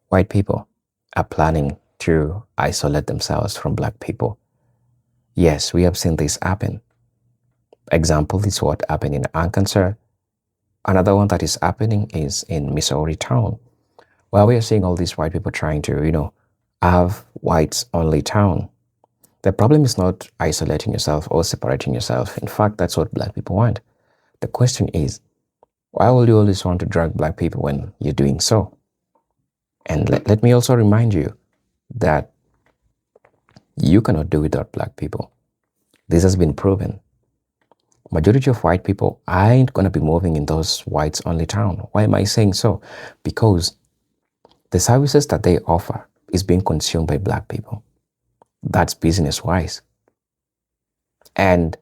White people are planning to isolate themselves from black people. Yes, we have seen this happen. Example is what happened in Arkansas. Another one that is happening is in Missouri town, where we are seeing all these white people trying to, have whites only town. The problem is not isolating yourself or separating yourself. In fact, that's what black people want. The question is, why will you always want to drag black people when you're doing so? And let me also remind you that you cannot do without black people. This has been proven. Majority of white people aren't going to be moving in those whites only town. Why am I saying so? Because the services that they offer is being consumed by black people. That's business wise. And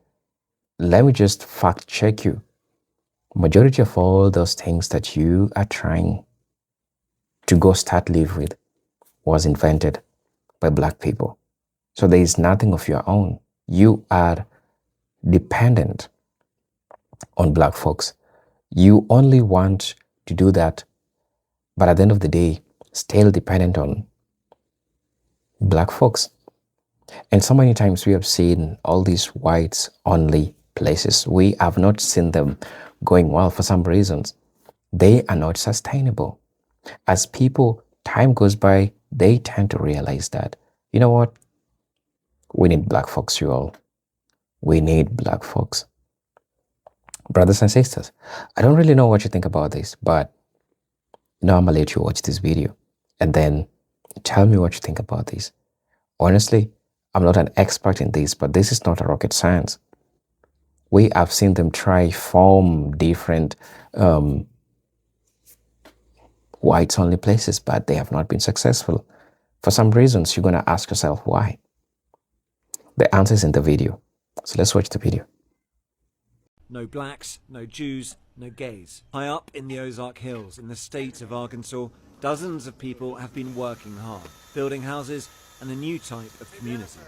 let me just fact check you. Majority of all those things that you are trying to go start live with was invented by black people. So there is nothing of your own. You are dependent on black folks. You only want to do that, but at the end of the day, still dependent on black folks. And so many times we have seen all these whites only places. We have not seen them going well for some reasons. They are not sustainable. As people, time goes by, they tend to realize that, you know what? We need black folks, you all. We need black folks. Brothers and sisters, I don't really know what you think about this, but I'm going to let you watch this video and then tell me what you think about this. Honestly, I'm not an expert in this, but this is not a rocket science. We have seen them try form different whites only places, but they have not been successful. For some reasons, you're going to ask yourself why. The answer is in the video. So let's watch the video. No blacks, no Jews, no gays. High up in the Ozark Hills in the state of Arkansas, dozens of people have been working hard, building houses and a new type of community.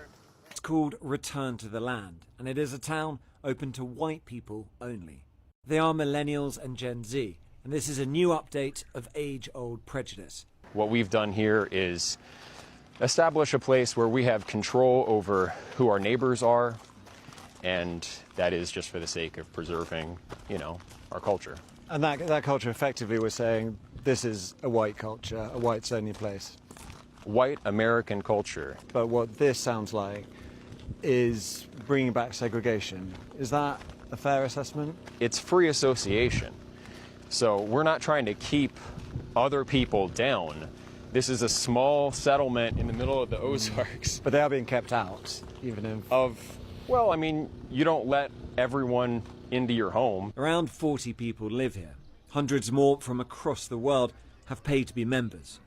It's called Return to the Land, and it is a town open to white people only. They are millennials and Gen Z, and this is a new update of age-old prejudice. What we've done here is establish a place where we have control over who our neighbors are, and that is just for the sake of preserving, our culture. And that culture, effectively, we're saying this is a white culture, a whites-only place. White American culture. But what this sounds like is bringing back segregation. Is that a fair assessment? It's free association. So we're not trying to keep other people down. This is a small settlement in the middle of the Ozarks. But they are being kept out, even if... you don't let everyone into your home. Around 40 people live here. Hundreds more from across the world have paid to be members.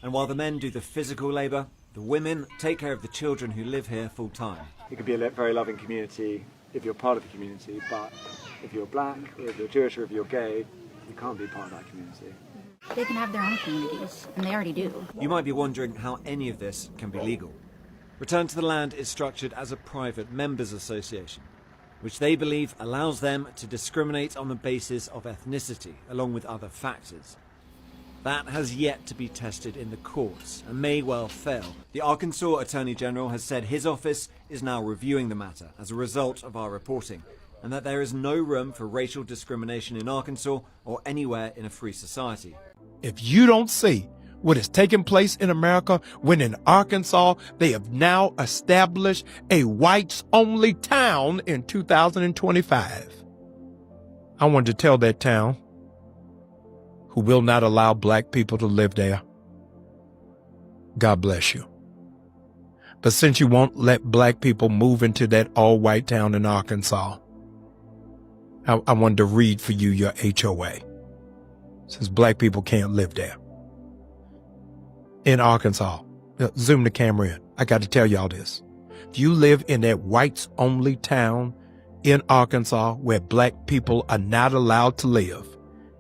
And while the men do the physical labour, the women take care of the children who live here full time. It could be a very loving community if you're part of the community, but if you're black, or if you're Jewish, or if you're gay, you can't be part of that community. They can have their own communities, and they already do. You might be wondering how any of this can be legal. Return to the Land is structured as a private members association, which they believe allows them to discriminate on the basis of ethnicity, along with other factors. That has yet to be tested in the courts and may well fail. The Arkansas Attorney General has said his office is now reviewing the matter as a result of our reporting, and that there is no room for racial discrimination in Arkansas or anywhere in a free society. If you don't see what is taking place in America when in Arkansas they have now established a whites-only town in 2025, I wanted to tell that town who will not allow black people to live there, God bless you. But since you won't let black people move into that all-white town in Arkansas, I wanted to read for you your HOA, since black people can't live there. In Arkansas, zoom the camera in. I got to tell y'all this. If you live in that whites-only town in Arkansas where black people are not allowed to live,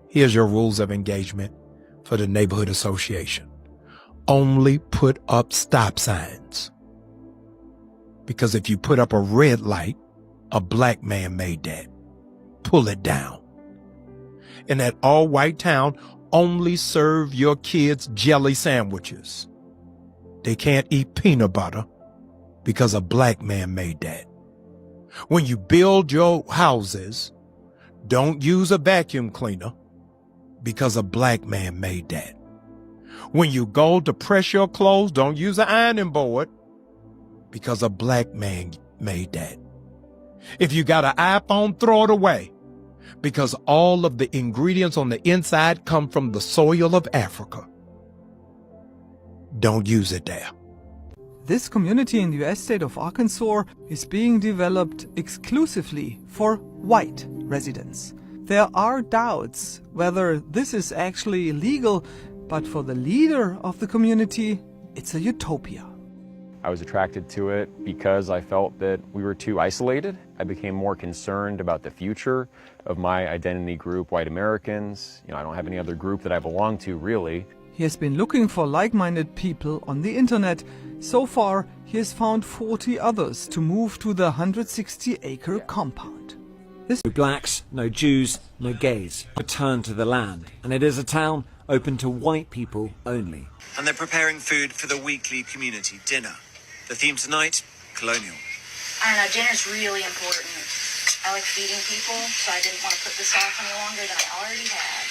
here's your rules of engagement for the neighborhood association. Only put up stop signs. Because if you put up a red light, a black man made that. Pull it down. In that all-white town, only serve your kids jelly sandwiches. They can't eat peanut butter because a black man made that. When you build your houses, don't use a vacuum cleaner because a black man made that. When you go to press your clothes, don't use an ironing board because a black man made that. If you got an iPhone, throw it away because all of the ingredients on the inside come from the soil of Africa. Don't use it there. This community in the US state of Arkansas is being developed exclusively for white residents. There are doubts whether this is actually legal, but for the leader of the community, it's a utopia. I was attracted to it because I felt that we were too isolated. I became more concerned about the future of my identity group, white Americans. I don't have any other group that I belong to, really. He has been looking for like-minded people on the internet. So far, he has found 40 others to move to the 160-acre compound. No blacks, no Jews, no gays. Return to the land. And it is a town open to white people only. And they're preparing food for the weekly community dinner. The theme tonight, colonial. I don't know, dinner's really important. I like feeding people, so I didn't want to put this off any longer than I already had.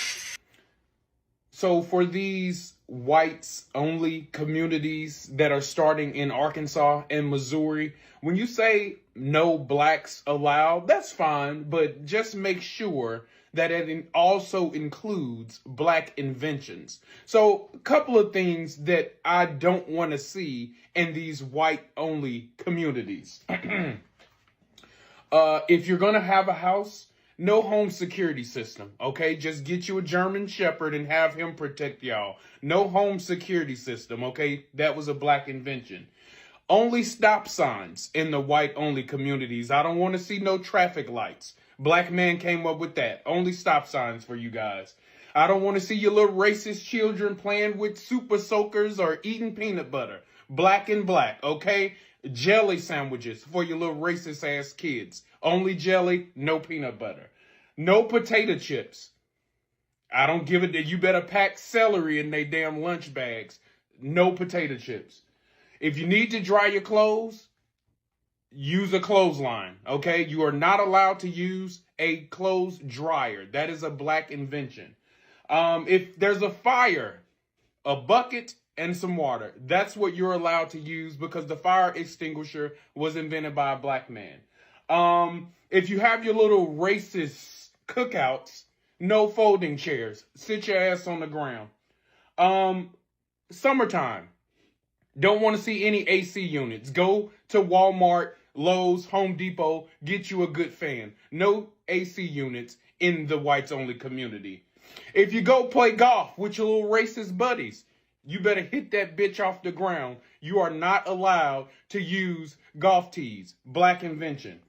So for these whites-only communities that are starting in Arkansas and Missouri, when you say no blacks allowed, that's fine, but just make sure that it also includes black inventions. So a couple of things that I don't want to see in these white-only communities. If you're going to have a house, no home security system, okay? Just get you a German Shepherd and have him protect y'all. No home security system, okay? That was a black invention. Only stop signs in the white-only communities. I don't want to see no traffic lights. Black man came up with that. Only stop signs for you guys. I don't want to see your little racist children playing with super soakers or eating peanut butter. Black and black, okay? Jelly sandwiches for your little racist ass kids. Only jelly, no peanut butter. No potato chips. I don't give it. You better pack celery in they damn lunch bags. No potato chips. If you need to dry your clothes, use a clothesline, okay? You are not allowed to use a clothes dryer. That is a black invention. If there's a fire, a bucket and some water, that's what you're allowed to use because the fire extinguisher was invented by a black man. If you have your little racist cookouts, no folding chairs. Sit your ass on the ground. Summertime. Don't want to see any AC units. Go to Walmart, Lowe's, Home Depot, get you a good fan. No AC units in the whites only community. If you go play golf with your little racist buddies, you better hit that bitch off the ground. You are not allowed to use golf tees. Black invention.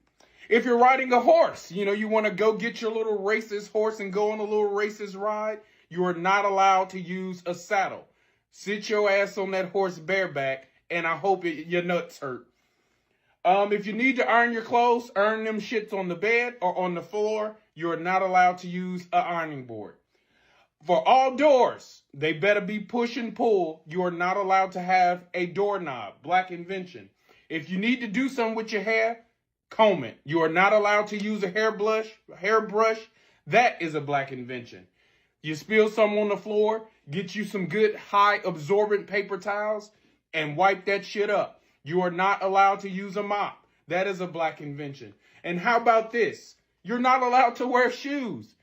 If you're riding a horse, you want to go get your little racist horse and go on a little racist ride, you are not allowed to use a saddle. Sit your ass on that horse bareback, and I hope your nuts hurt. If you need to iron your clothes, iron them shits on the bed or on the floor. You are not allowed to use an ironing board. For all doors, they better be push and pull. You are not allowed to have a doorknob. Black invention. If you need to do something with your hair, comb it. You are not allowed to use a hairbrush. That is a black invention. You spill something on the floor, get you some good high absorbent paper towels and wipe that shit up. You are not allowed to use a mop. That is a black invention. And how about this? You're not allowed to wear shoes.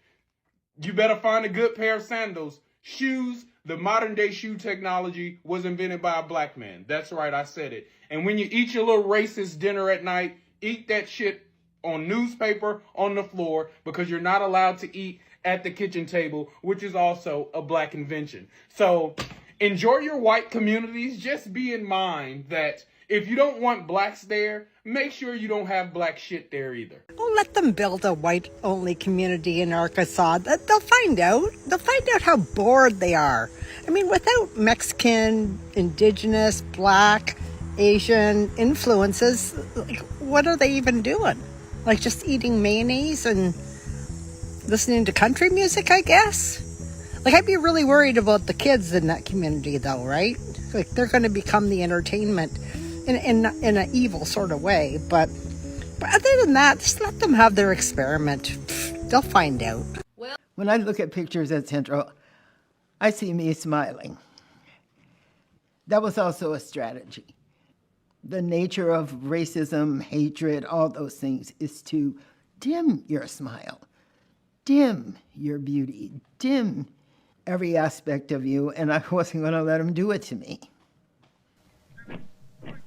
You better find a good pair of sandals. Shoes, the modern day shoe technology was invented by a black man. That's right, I said it. And when you eat your little racist dinner at night, eat that shit on newspaper on the floor because you're not allowed to eat at the kitchen table, which is also a black invention. So enjoy your white communities. Just be in mind that if you don't want blacks there, make sure you don't have black shit there either. Well, let them build a white-only community in Arkansas. They'll find out. They'll find out how bored they are. I mean, without Mexican, indigenous, black, Asian influences, what are they even doing? Like just eating mayonnaise and listening to country music, I guess? Like, I'd be really worried about the kids in that community, though, right? Like, they're going to become the entertainment in an evil sort of way. But other than that, just let them have their experiment. They'll find out. When I look at pictures at Central, I see me smiling. That was also a strategy. The nature of racism, hatred, all those things is to dim your smile, dim your beauty, dim every aspect of you, and I wasn't going to let them do it to me.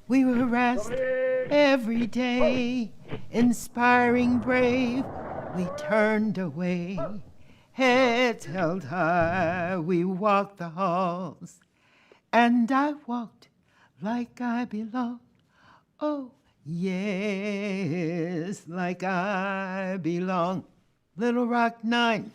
We were harassed every day, inspiring brave, we turned away. Heads held high, we walked the halls, and I walked like I belonged. Oh, yes, like I belong. Little Rock 9.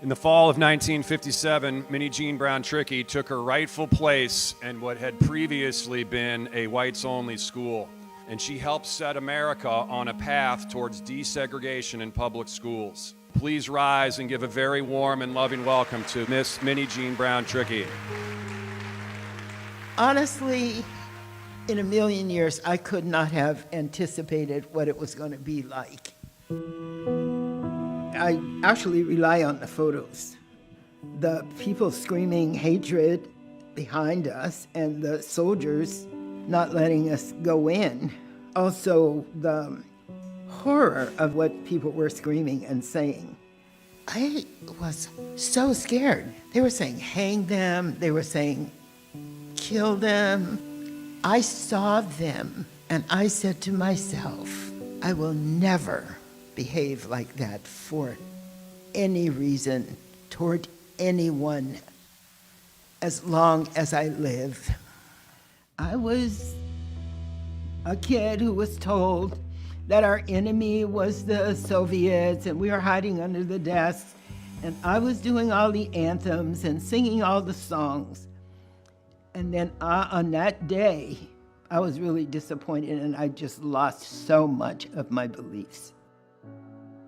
In the fall of 1957, Minnie Jean Brown Trickey took her rightful place in what had previously been a whites-only school, and she helped set America on a path towards desegregation in public schools. Please rise and give a very warm and loving welcome to Miss Minnie Jean Brown Trickey. Honestly, in a million years, I could not have anticipated what it was going to be like. I actually rely on the photos. The people screaming hatred behind us and the soldiers not letting us go in. Also, the horror of what people were screaming and saying. I was so scared. They were saying, hang them. They were saying, kill them. I saw them, and I said to myself, I will never behave like that for any reason toward anyone as long as I live. I was a kid who was told that our enemy was the Soviets and we were hiding under the desks, and I was doing all the anthems and singing all the songs. And then on that day, I was really disappointed, and I just lost so much of my beliefs.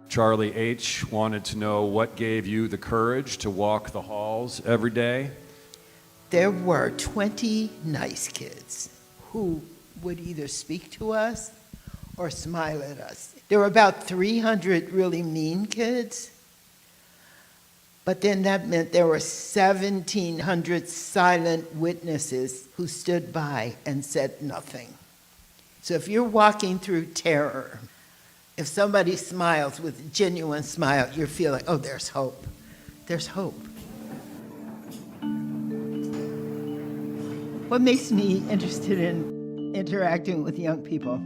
Charlie H. wanted to know what gave you the courage to walk the halls every day. There were 20 nice kids who would either speak to us or smile at us. There were about 300 really mean kids, but then that meant there were 1,700 silent witnesses who stood by and said nothing. So if you're walking through terror, if somebody smiles with a genuine smile, you're feeling, oh, there's hope. There's hope. What makes me interested in interacting with young people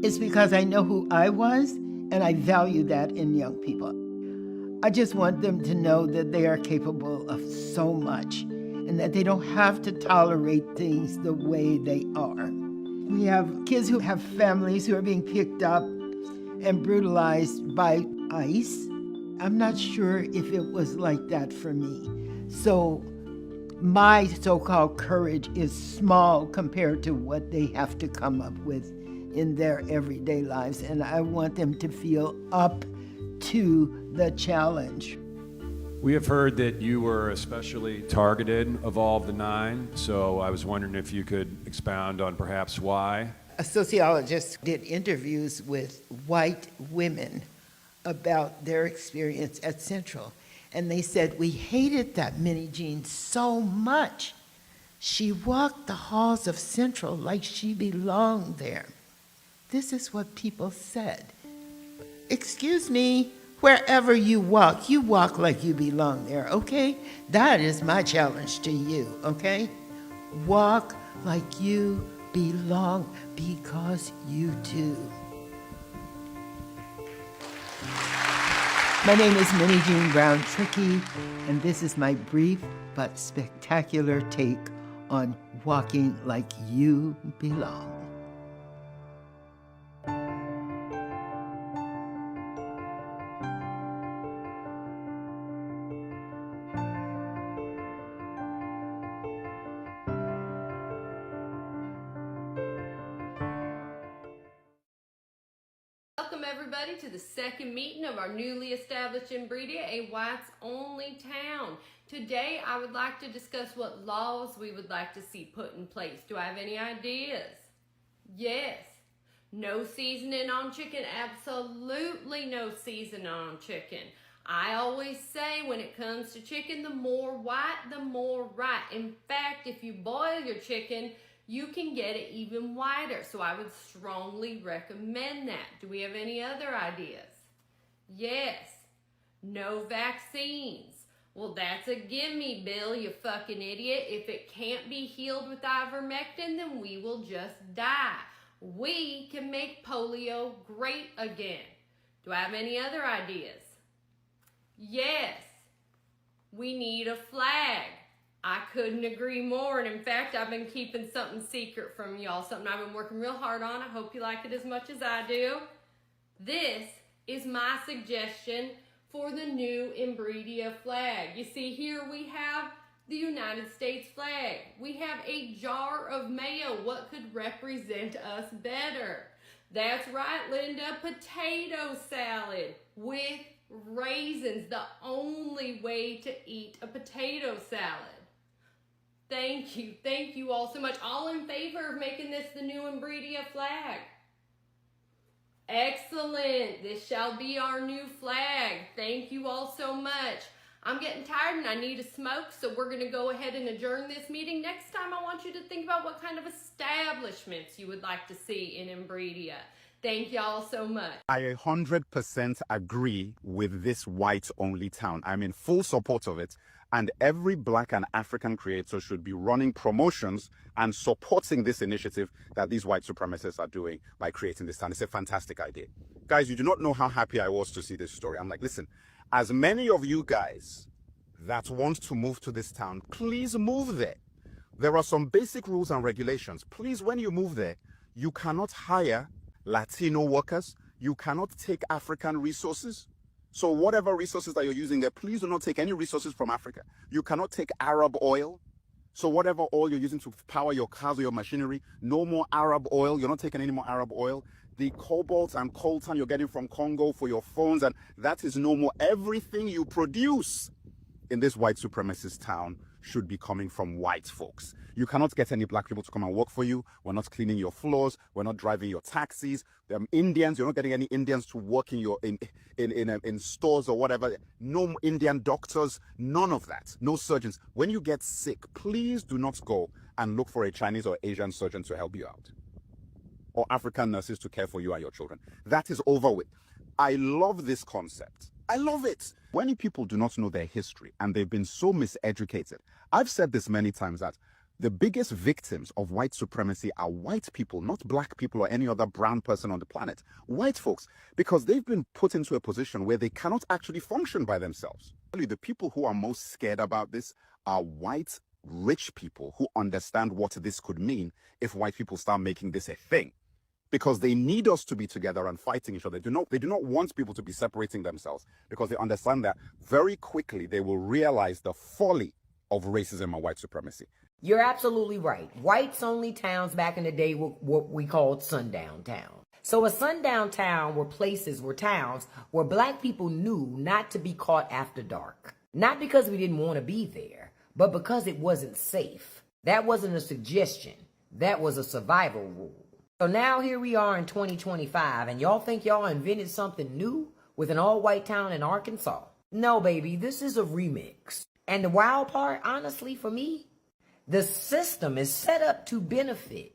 is because I know who I was, and I value that in young people. I just want them to know that they are capable of so much and that they don't have to tolerate things the way they are. We have kids who have families who are being picked up and brutalized by ICE. I'm not sure if it was like that for me. So my so-called courage is small compared to what they have to come up with in their everyday lives. And I want them to feel up to the challenge. We have heard that you were especially targeted of all of the 9, so I was wondering if you could expound on perhaps why. A sociologist did interviews with white women about their experience at Central. And they said, we hated that Minnie Jean so much. She walked the halls of Central like she belonged there. This is what people said. Excuse me, wherever you walk like you belong there, okay? That is my challenge to you, okay? Walk like you belong, because you do. My name is Minnie Jean Brown Trickey, and this is my brief but spectacular take on walking like you belong. Welcome everybody, to the second meeting of our newly established Imbredia, a whites-only town. Today, I would like to discuss what laws we would like to see put in place. Do I have any ideas? Yes. No seasoning on chicken. Absolutely no seasoning on chicken. I always say when it comes to chicken, the more white, the more right. In fact, if you boil your chicken, you can get it even whiter. So I would strongly recommend that. Do we have any other ideas? Yes. No vaccines. Well, that's a gimme, Bill, you fucking idiot. If it can't be healed with ivermectin, then we will just die. We can make polio great again. Do I have any other ideas? Yes. We need a flag. I couldn't agree more, and in fact, I've been keeping something secret from y'all, something I've been working real hard on. I hope you like it as much as I do. This is my suggestion for the new Imbredia flag. You see, here we have the United States flag. We have a jar of mayo. What could represent us better? That's right, Linda, potato salad with raisins, the only way to eat a potato salad. Thank you all so much. All in favor of making this the new Imbredia flag? Excellent. This shall be our new flag. Thank you all so much. I'm getting tired and I need a smoke, so we're going to go ahead and adjourn this meeting. Next time, I want you to think about what kind of establishments you would like to see in Imbredia. Thank y'all so much. I 100% agree with this white-only town. I'm in full support of it. And every Black and African creator should be running promotions and supporting this initiative that these white supremacists are doing by creating this town. It's a fantastic idea. Guys, you do not know how happy I was to see this story. I'm like, listen, as many of you guys that want to move to this town, please move there. There are some basic rules and regulations. Please, when you move there, you cannot hire Latino workers. You cannot take African resources. So whatever resources that you're using there, please do not take any resources from Africa. You cannot take Arab oil. So whatever oil you're using to power your cars or your machinery, no more Arab oil. You're not taking any more Arab oil. The cobalt and coltan you're getting from Congo for your phones, and that is no more. Everything you produce in this white supremacist town should be coming from white folks. You cannot get any Black people to come and work for you. We're not cleaning your floors. We're not driving your taxis. Indians, you're not getting any Indians to work in stores or whatever. No Indian doctors, none of that. No surgeons. When you get sick, please do not go and look for a Chinese or Asian surgeon to help you out, or African nurses to care for you and your children. That is over with. I love this concept. I love it. Many people do not know their history and they've been so miseducated. I've said this many times that the biggest victims of white supremacy are white people, not Black people or any other brown person on the planet. White folks, because they've been put into a position where they cannot actually function by themselves. The people who are most scared about this are white, rich people who understand what this could mean if white people start making this a thing. Because they need us to be together and fighting each other. They do not want people to be separating themselves, because they understand that very quickly they will realize the folly of racism and white supremacy. You're absolutely right. Whites-only towns back in the day were what we called sundown towns. So a sundown town were towns where Black people knew not to be caught after dark. Not because we didn't want to be there, but because it wasn't safe. That wasn't a suggestion. That was a survival rule. So now here we are in 2025, and y'all think y'all invented something new with an all-white town in Arkansas? No, baby, this is a remix. And the wild part, honestly, for me, the system is set up to benefit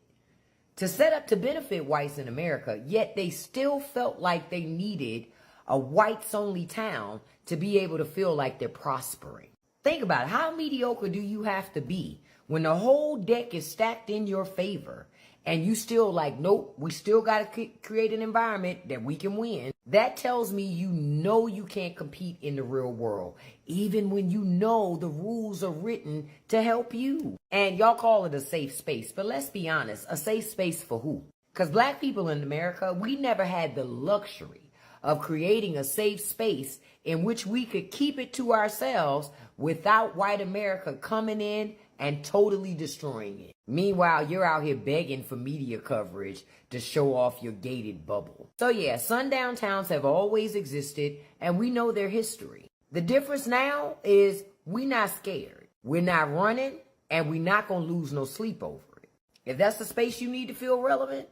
whites in America, yet they still felt like they needed a whites-only town to be able to feel like they're prospering. Think about it. How mediocre do you have to be when the whole deck is stacked in your favor and you still like, nope, we still got to create an environment that we can win? That tells me you know you can't compete in the real world, even when you know the rules are written to help you. And y'all call it a safe space, but let's be honest, a safe space for who? Because Black people in America, we never had the luxury of creating a safe space in which we could keep it to ourselves without white America coming in and totally destroying it. Meanwhile, you're out here begging for media coverage to show off your gated bubble. So yeah, sundown towns have always existed, and we know their history. The difference now is we're not scared. We're not running, and we're not going to lose no sleep over it. If that's the space you need to feel relevant,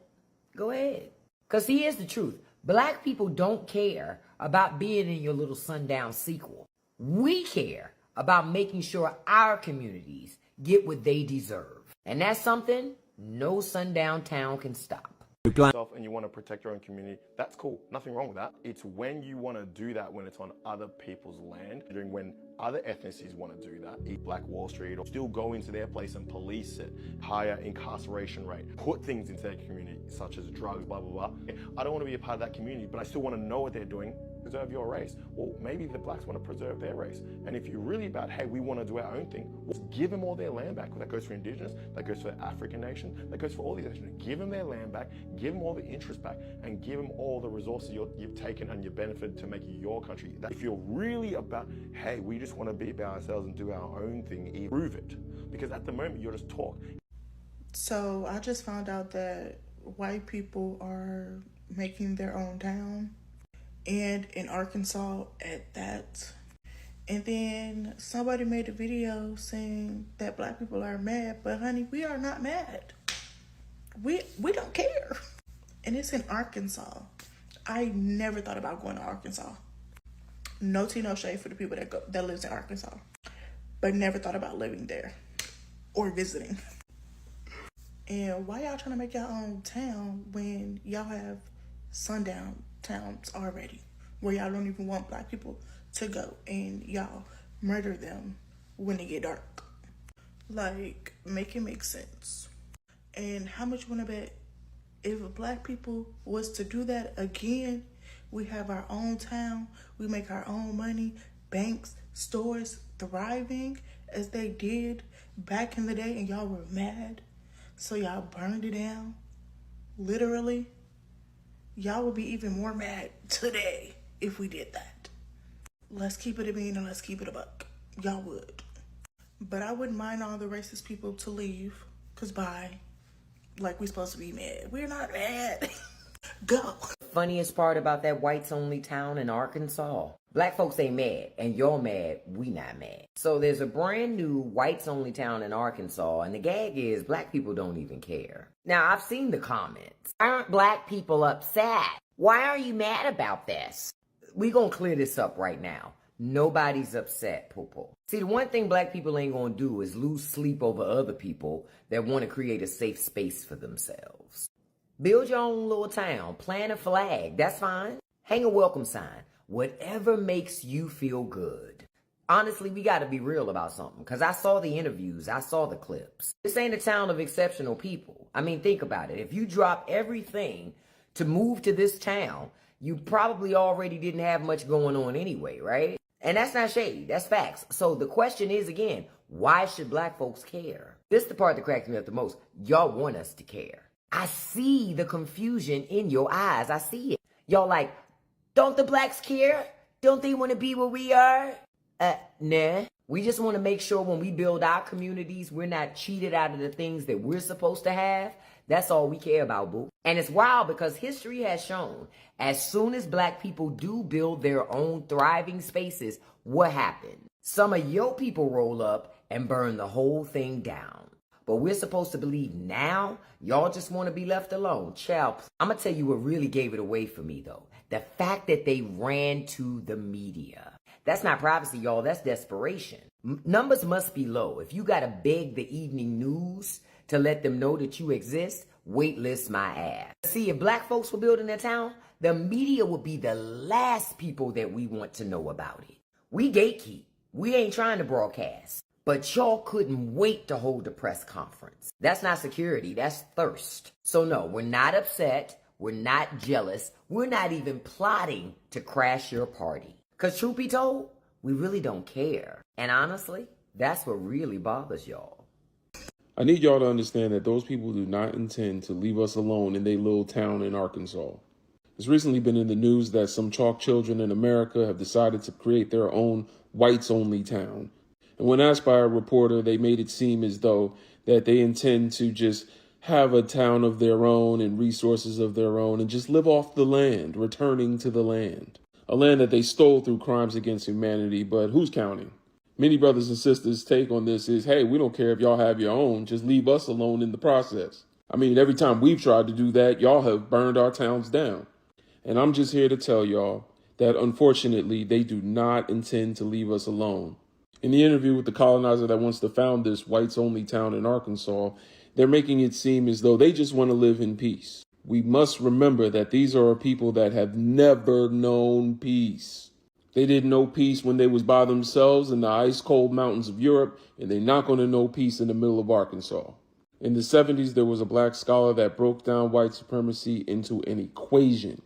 go ahead. Because here's the truth. Black people don't care about being in your little sundown sequel. We care about making sure our communities get what they deserve. And that's something no sundown town can stop. And you want to protect your own community, that's cool. Nothing wrong with that. It's when you want to do that when it's on other people's land, when other ethnicities want to do that, eat Black Wall Street, or still go into their place and police it, higher incarceration rate, put things into their community, such as drugs, blah, blah, blah. I don't want to be a part of that community, but I still want to know what they're doing, preserve your race. Well, maybe the blacks want to preserve their race. And if you're really about, hey, we want to do our own thing, well, give them all their land back. That goes for indigenous, that goes for the African nation, that goes for all these nations. Give them their land back, give them all the interest back, and give them all the resources you've taken and you've benefited to make your country. If you're really about, hey, we just want to be about ourselves and do our own thing, prove it. Because at the moment, you're just talk. So I just found out that white people are making their own town, and in Arkansas at that. And then somebody made a video saying that black people are mad, but honey, we are not mad. We don't care. And it's in Arkansas. I never thought about going to Arkansas. No tea, no shade for the people that lives in Arkansas, but never thought about living there or visiting. And why y'all trying to make your own town when y'all have sundown towns already, where y'all don't even want black people to go, and y'all murder them when it get dark? Like, make it make sense. And how much you want to bet if black people was to do that again, we have our own town, we make our own money, banks, stores thriving as they did back in the day, and y'all were mad, so y'all burned it down, literally? Y'all would be even more mad today if we did that. Let's keep it a bean and let's keep it a buck. Y'all would. But I wouldn't mind all the racist people to leave, because bye. Like, we supposed to be mad. We're not mad. Go. Funniest part about that whites only town in Arkansas, black folks ain't mad, and you're mad, we not mad. So there's a brand new whites only town in Arkansas, and the gag is black people don't even care. Now, I've seen the comments. Aren't black people upset? Why are you mad about this? We gonna clear this up right now. Nobody's upset, poo-poo. See, the one thing black people ain't gonna do is lose sleep over other people that want to create a safe space for themselves. Build your own little town, plant a flag, that's fine. Hang a welcome sign, whatever makes you feel good. Honestly, we gotta be real about something, because I saw the interviews, I saw the clips. This ain't a town of exceptional people. I mean, think about it. If you drop everything to move to this town, you probably already didn't have much going on anyway, right? And that's not shade, that's facts. So the question is, again, why should black folks care? This is the part that cracks me up the most. Y'all want us to care. I see the confusion in your eyes. I see it. Y'all like, don't the blacks care? Don't they want to be where we are? Nah. We just want to make sure when we build our communities, we're not cheated out of the things that we're supposed to have. That's all we care about, boo. And it's wild because history has shown as soon as black people do build their own thriving spaces, what happens? Some of your people roll up and burn the whole thing down. But we're supposed to believe now y'all just want to be left alone. Child, I'm going to tell you what really gave it away for me, though. The fact that they ran to the media. That's not privacy, y'all. That's desperation. Numbers must be low. If you got to beg the evening news to let them know that you exist, waitlist my ass. See, if black folks were building their town, the media would be the last people that we want to know about it. We gatekeep. We ain't trying to broadcast. But y'all couldn't wait to hold a press conference. That's not security, that's thirst. So no, we're not upset, we're not jealous, we're not even plotting to crash your party. Because truth be told, we really don't care. And honestly, that's what really bothers y'all. I need y'all to understand that those people do not intend to leave us alone in their little town in Arkansas. It's recently been in the news that some chalk children in America have decided to create their own whites-only town. And when asked by a reporter, they made it seem as though that they intend to just have a town of their own and resources of their own and just live off the land, returning to the land. A land that they stole through crimes against humanity, but who's counting? Many brothers and sisters' take on this is, hey, we don't care if y'all have your own, just leave us alone in the process. I mean, every time we've tried to do that, y'all have burned our towns down. And I'm just here to tell y'all that unfortunately, they do not intend to leave us alone. In the interview with the colonizer that wants to found this whites-only town in Arkansas, they're making it seem as though they just want to live in peace. We must remember that these are a people that have never known peace. They didn't know peace when they was by themselves in the ice-cold mountains of Europe, and they're not going to know peace in the middle of Arkansas. In the 70s, there was a black scholar that broke down white supremacy into an equation.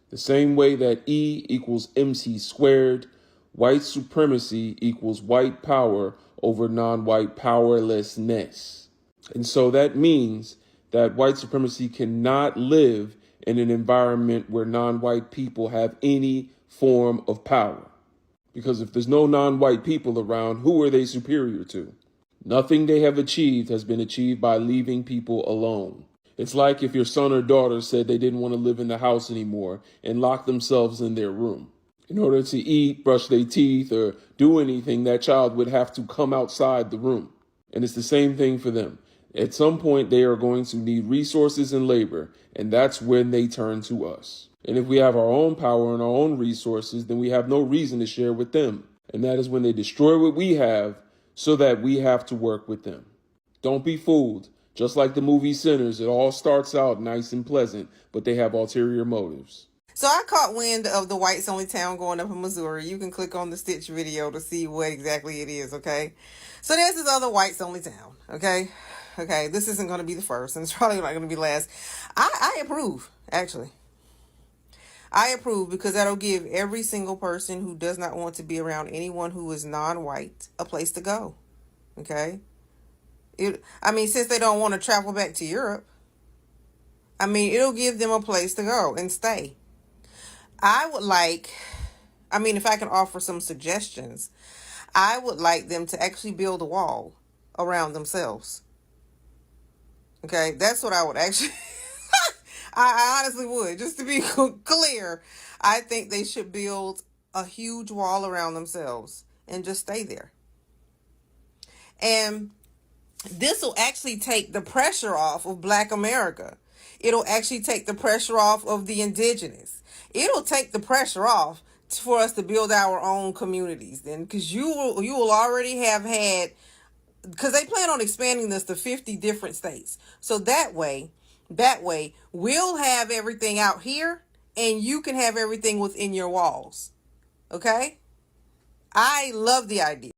The same way that E equals MC squared, white supremacy equals white power over non-white powerlessness. And so that means that white supremacy cannot live in an environment where non-white people have any form of power. Because if there's no non-white people around, who are they superior to? Nothing they have achieved has been achieved by leaving people alone. It's like if your son or daughter said they didn't want to live in the house anymore and locked themselves in their room. In order to eat, brush their teeth, or do anything, that child would have to come outside the room. And it's the same thing for them. At some point, they are going to need resources and labor, and that's when they turn to us. And if we have our own power and our own resources, then we have no reason to share with them. And that is when they destroy what we have so that we have to work with them. Don't be fooled. Just like the movie Sinners, it all starts out nice and pleasant, but they have ulterior motives. So I caught wind of the whites only town going up in Missouri. You can click on the Stitch video to see what exactly it is, okay? So there's this other whites only town, okay? Okay, this isn't going to be the first, and it's probably not going to be last. I approve, actually. I approve because that'll give every single person who does not want to be around anyone who is non-white a place to go, okay? Since they don't want to travel back to Europe, it'll give them a place to go and stay. If I can offer some suggestions, I would like them to actually build a wall around themselves. Okay, that's what I would actually, I honestly would, just to be clear. I think they should build a huge wall around themselves and just stay there. And this will actually take the pressure off of Black America. It'll actually take the pressure off of the indigenous. It'll take the pressure off for us to build our own communities then, because you will already have had, because they plan on expanding this to 50 different states. So that way we'll have everything out here and you can have everything within your walls. Okay? I love the idea.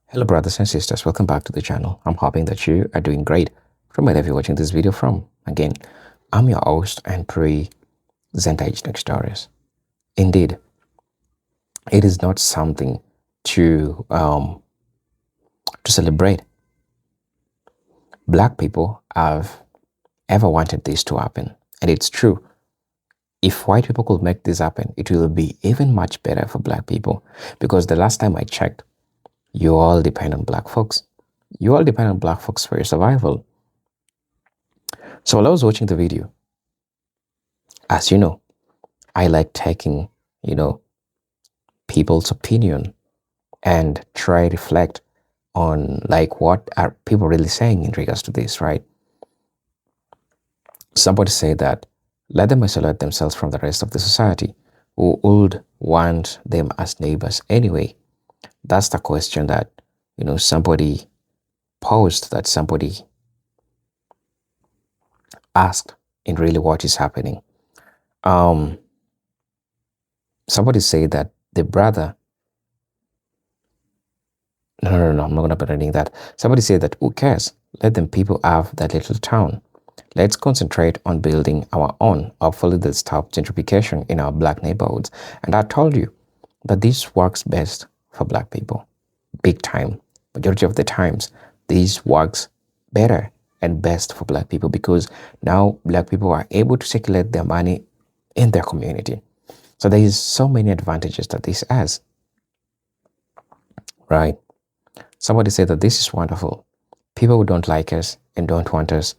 Hello brothers and sisters, welcome back to the channel. I'm hoping that you are doing great from wherever you're watching this video from. Again, I'm your host and pre-Zentage Next Stories. Indeed, it is not something to celebrate. Black people have ever wanted this to happen, and it's true. If white people could make this happen, it will be even much better for black people, because the last time I checked, you all depend on black folks. You all depend on black folks for your survival. So while I was watching the video, as you know, I like taking, people's opinion and try to reflect on what are people really saying in regards to this, right? Somebody said that let them isolate themselves from the rest of the society who would want them as neighbors anyway. That's the question that, somebody posed, that somebody asked in really what is happening. Somebody said that the brother, no, I'm not going to be reading that. Somebody said that who cares? Let them people have that little town. Let's concentrate on building our own. Hopefully they'll stop gentrification in our black neighborhoods. And I told you that this works best for black people. Big time. Majority of the times, this works better and best for black people, because now black people are able to circulate their money in their community. So there is so many advantages that this has, right? Somebody said that this is wonderful. People who don't like us and don't want us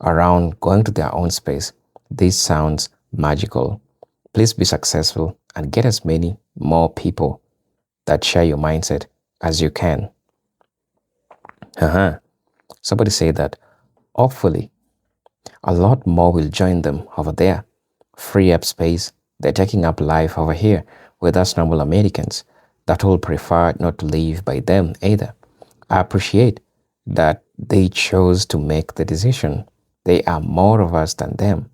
around going to their own space. This sounds magical. Please be successful and get as many more people that share your mindset as you can. Somebody said that hopefully a lot more will join them over there. Free up space. They're taking up life over here with us normal Americans that will prefer not to live by them either. I appreciate that they chose to make the decision. They are more of us than them.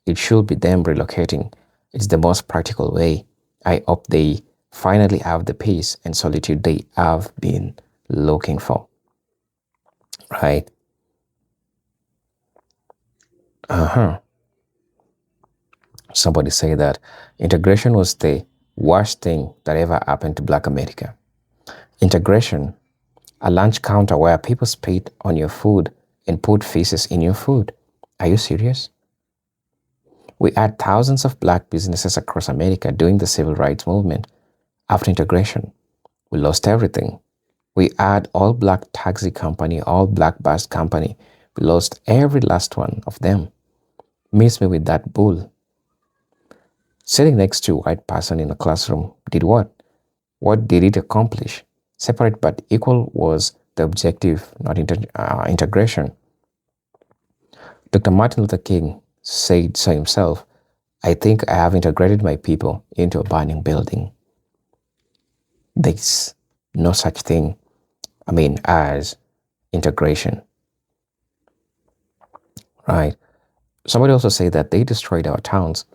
It should be them relocating. It's the most practical way. I hope they finally have the peace and solitude they have been looking for. Right? Somebody say that integration was the worst thing that ever happened to Black America. Integration, a lunch counter where people spit on your food and put feces in your food. Are you serious? We had thousands of Black businesses across America doing the civil rights movement. After integration, we lost everything. We had all Black taxi company, all Black bus company. We lost every last one of them. Miss me with that bull. Sitting next to a white person in a classroom did what? What did it accomplish? Separate but equal was the objective, not integration. Dr. Martin Luther King said so himself, I think I have integrated my people into a burning building. There's no such thing, as integration. Right? Somebody also said that they destroyed our towns.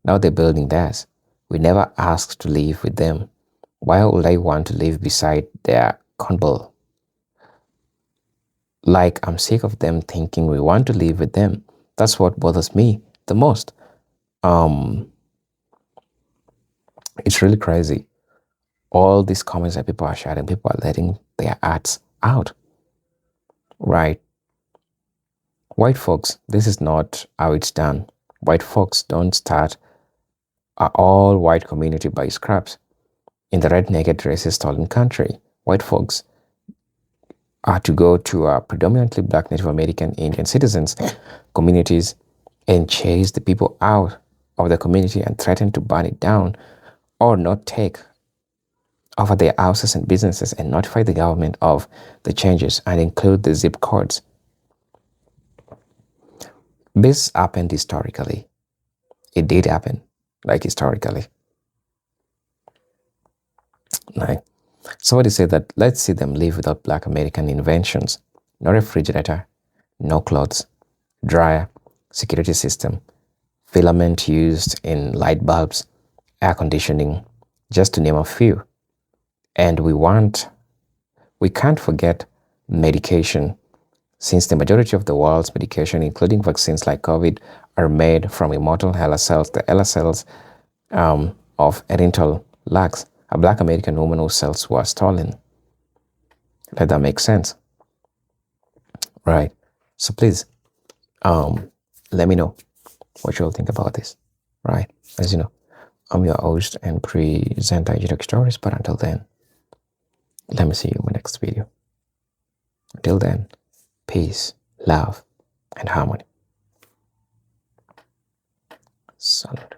Now they're building theirs. We never asked to live with them. Why would I want to live beside their cornball? Like, I'm sick of them thinking we want to live with them. That's what bothers me the most. It's really crazy. All these comments that people are sharing, people are letting their arts out. Right? White folks, this is not how it's done. White folks don't start an all-white community by scraps. In the red-naked racist stolen country, white folks are to go to a predominantly Black Native American Indian citizens communities and chase the people out of the community and threaten to burn it down or not take over their houses and businesses and notify the government of the changes and include the zip codes. This happened historically. It did happen, historically. Right? Somebody said that let's see them live without Black American inventions. No refrigerator, no clothes, dryer, security system, filament used in light bulbs, air conditioning, just to name a few. And we can't forget medication, since the majority of the world's medication, including vaccines like COVID, are made from immortal HeLa cells, the HeLa cells of erythrocyte lacks, a Black American woman whose cells were stolen. Let that make sense. Right. So please, let me know what you all think about this. Right. As you know, I'm your host and presenter, Satirical Stories, but until then, let me see you in my next video. Until then, peace, love, and harmony. Salute.